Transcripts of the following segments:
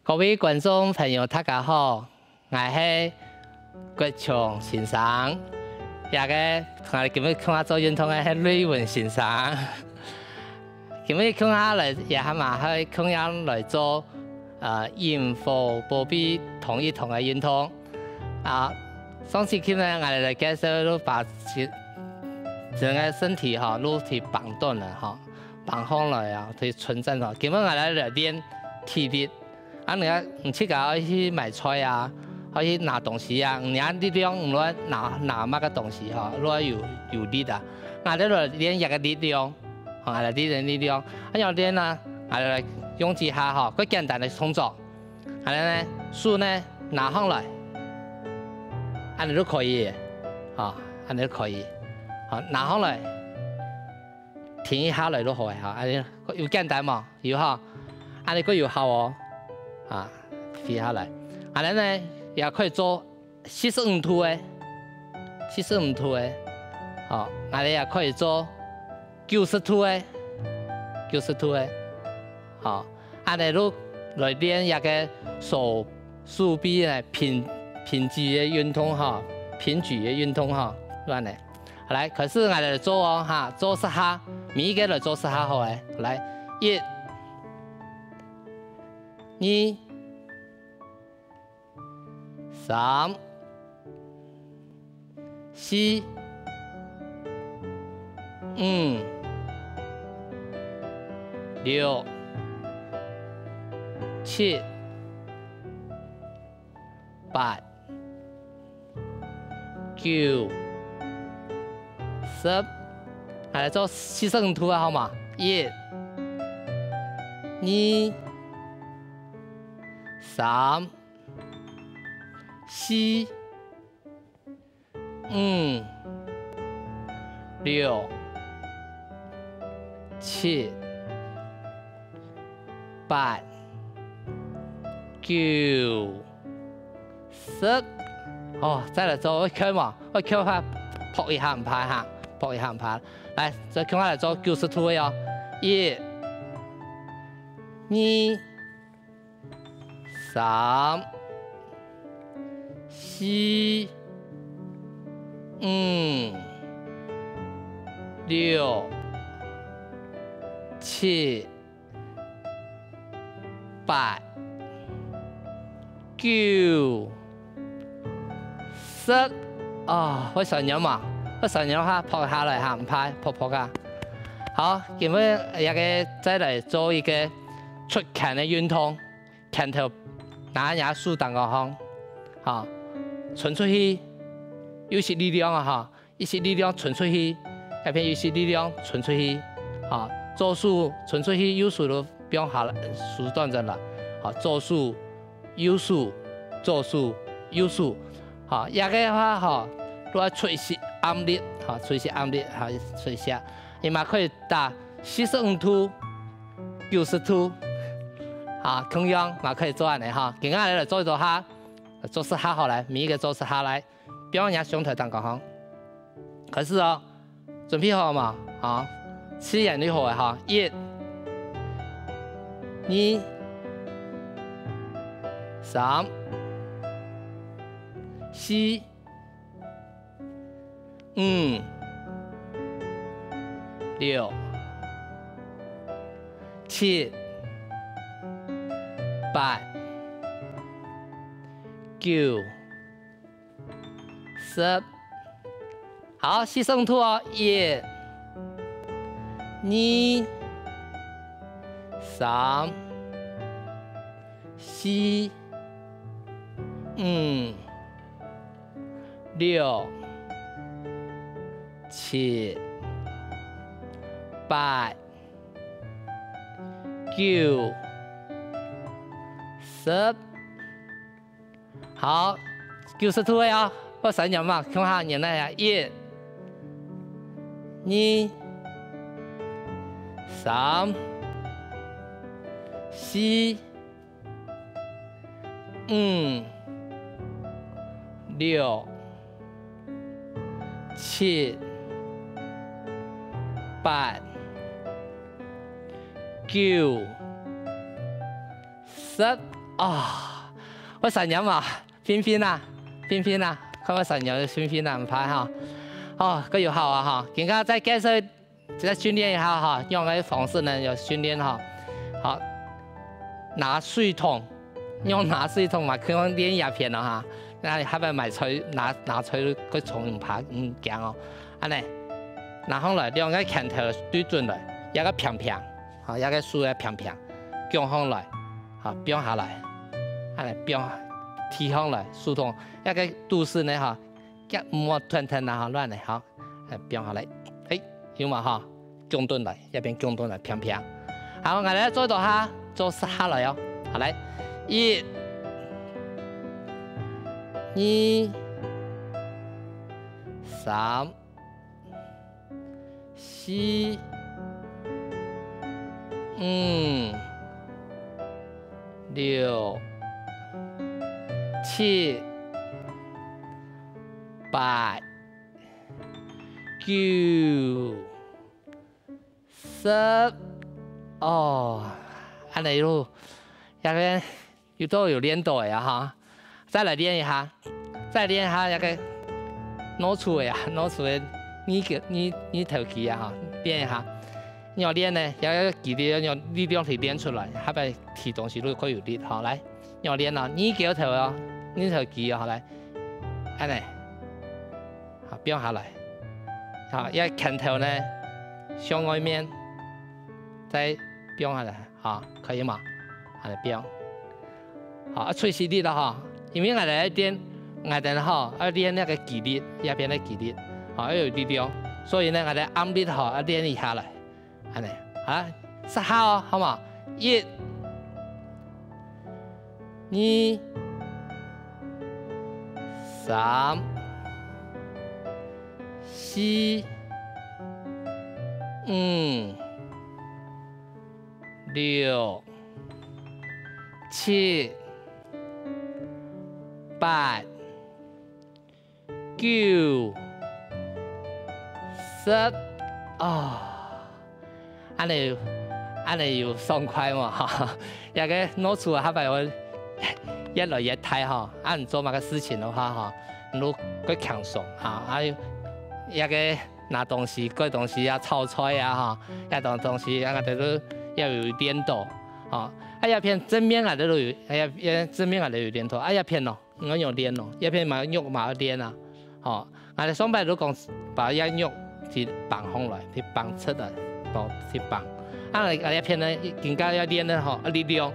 各位观众朋友，大家好，我是郭强先生，也个同今日看下做运动的是瑞文先生。今日看下来也係嘛，去看下來做孕婦保庇同一同嘅運動上次今日我哋嚟介紹都把整個身體都去綁斷了綁好來去純正今日我哋嚟練體力你看唔似個去買菜去拿東西你看力量唔攞拿乜個東西攞有力我哋嚟練一個力量。我哋練力量，要練啊！我哋用幾下佢簡單的動作，我哋呢手呢拿上來，我哋都可以，我哋都可以，拿上來，停一下來都好我哋有簡單嘛，有我哋個有效停下來，我哋呢也可以做45度嘅，45度嘅，我哋也可以做。90度嘅，90度嘅，我哋都來練一個手臂嘅平舉嘅運動平舉嘅運動亂嚟。來，開始我哋做做10下，每一個來做10下好嘅。來，1、2、3、4、5、6、7、8、9、10，嚟做45度好嘛？1、2、3、4、5、6、7、8、9、10，再嚟做腳嘛，腳下撲一下唔怕撲一下唔怕。嚟，再腳下嚟做90度嘅1、2、3、4、5、6、7、8、9、10，會上癮嘛？會上癮撲下來唔怕撲噶。好，今日一個再嚟做一個出拳嘅運動，拳頭拿下豎當個方，傳出去，有些力量一些力量傳出去，一邊有些力量傳出去，左手傳出去，右手都變下來，豎斷咗啦，左手、右手、左手、右手，一個話都要隨時按力，隨時按力，隨時，你嘛可以打45度、90度，同樣嘛可以做安尼今日嚟做一做下，做10下好來，每一個做10下來，不要人家胸頭當講可是準備好嘛？吃眼力好1、2、3、4、5、6、7、8、9、10，好，45度1、2、3、4、5、6、7、8、9、10，好，90度我上癮嘛，看下人咧1、2、3、4、5、6、7、8、9、10啊！我神人啊，偏偏啊，看我神人偏偏啊，唔怕哈。哦，個要好啊哈！而家再介紹，再訓練一下哈，用嘅方式呢要訓練哈。好，拿水桶，用拿水桶嘛，佢用練一片咯哈。那下邊買吹，拿吹佢重唔怕唔驚哦。安尼，拿上來，兩個拳頭對準來，一個平平，好，一個樹嘅平平，降上來，好，變下來，安尼變提上來，樹桶一個都市呢哈。唔好吞啊，哈亂嚟，好，變下嚟，有嘛哈，降頓嚟，一邊降頓嚟，平平。好，我哋做到下，做下嚟哦，好嚟，1、2、3、4、5、6、7、8、9、10哦，安尼咯，一個要都有練到呀哈，再來練一下，一個攞出嚟啊，攞出嚟呢條肌啊哈，練一下，要練呢，有一個肌力要力量去練出來，下邊提東西都可以有力，好來，要練啊，呢幾條啊，呢條肌啊，好來，安尼。好，變下來，好，一拳頭呢向外面，再變下來，好，可以嗎？好，變，好，吹氣力了哈，因為我哋練哈，要練那個肌力，一邊的肌力，好，要有力量，所以呢，我哋按力哈要練一下來，安尼，好，10下哦，好嘛？1、2、3、4、5、6、7、8、9、10哦，安尼有爽快嘛哈，一個攞出下邊我越來越大哈，你做乜個事情的話哈，你都強爽哈，還有一個拿東西、割東西啊、炒菜啊哈，一檔東西我哋都要有練到，哈，一片正面我哋都有，正面我哋有練到，一片咯，我用練咯，一片嘛肉嘛要練啊，哈，我哋上邊都講把一肉去綁上來，去綁出來，去綁，一片呢更加要練呢哈，力量。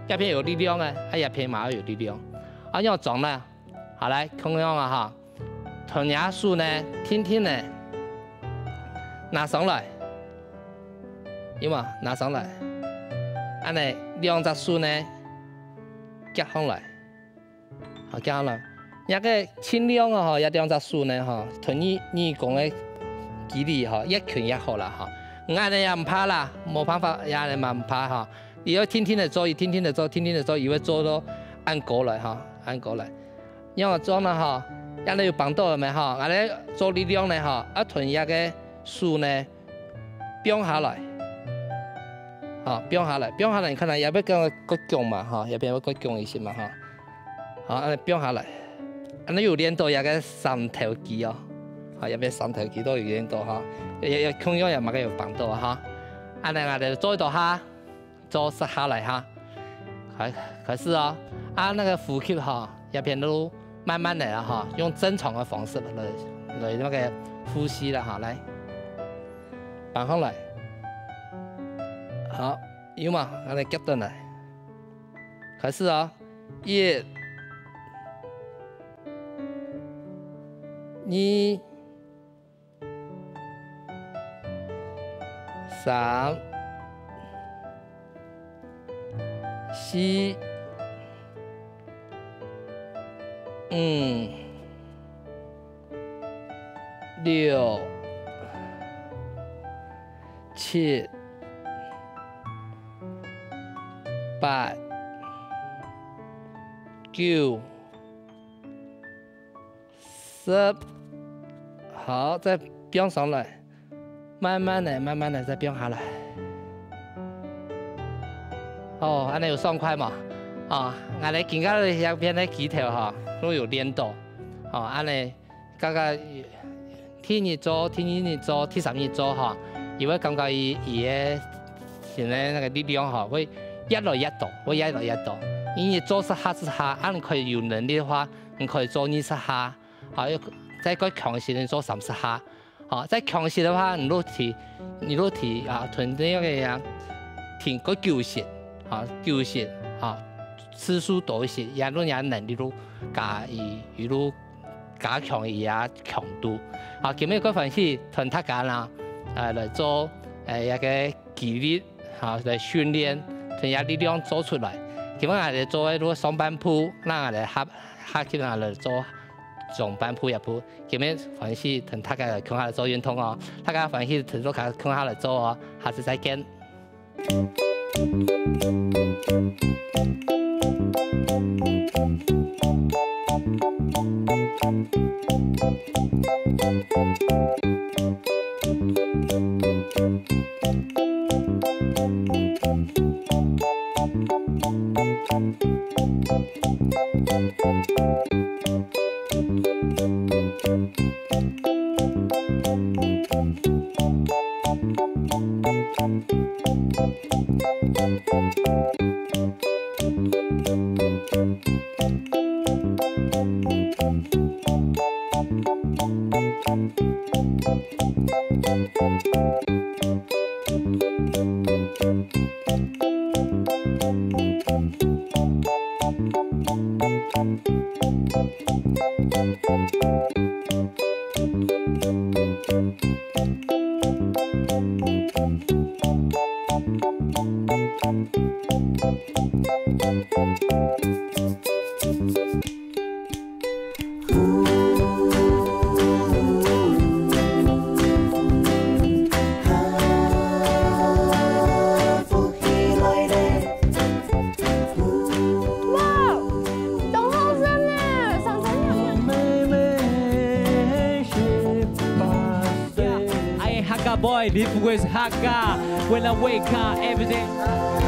一片有力量嘅，一片嘛有力量。要種呢，好來，同樣啊哈，同樣樹呢，天天呢拿上來，有嘛？拿上來，安尼兩隻樹呢夾上來，好夾上來。一個輕量啊哈，一兩隻樹呢哈，同你講嘅肌力哈，越強越好啦哈。我哋也唔怕啦，冇辦法，也係唔怕哈。你要天天的做，天天的做，以為做到按過來哈，按過來。因為做呢哈，一你要幫到咪哈，我哋做力量呢哈，一同一個樹呢變下來，好變下來，你看下有邊個腳嘛哈，有邊有個腳意思嘛哈，好變下來，你要練到一個三頭肌哦，好有邊三頭肌都要練到哈，同樣又乜嘅要幫到哈，我哋做到下。做10下來哈，可是哦，那個呼吸哈，一邊都慢慢嚟啦哈，用正常的方式來那個呼吸啦哈，來，綁上來，好，有嘛，我哋夾到嚟，可是哦，1、2、3、4、5、6、7、8、9、10，好，再變上來。慢慢的再变下来。哦，安尼有爽快嘛？哦，安尼见到那边的几条哈，都有练到。哦，安尼刚刚天日做，第三日做哈，因为感觉伊的现在那个力量哈会越来越大，因为做1下，按可以有能力的话，你可以做20下，好，再过强势的做30下。 好，再强势的话，你都提啊，团队那个呀，挺个球线，啊，球线啊，次数多一些，也都也能力都一路加强伊啊强度。啊，今日个份是同大家啦，来做一个纪律，啊，来训练，从一力量做出来。今日我哋做一路上班铺，那我哋下今日嚟做。 上班鋪入鋪，今日凡是同大家共下嚟做運動哦，大家凡是同大家共下嚟做哦，下次再見。Boy, this was Hakka. When I wake up every day.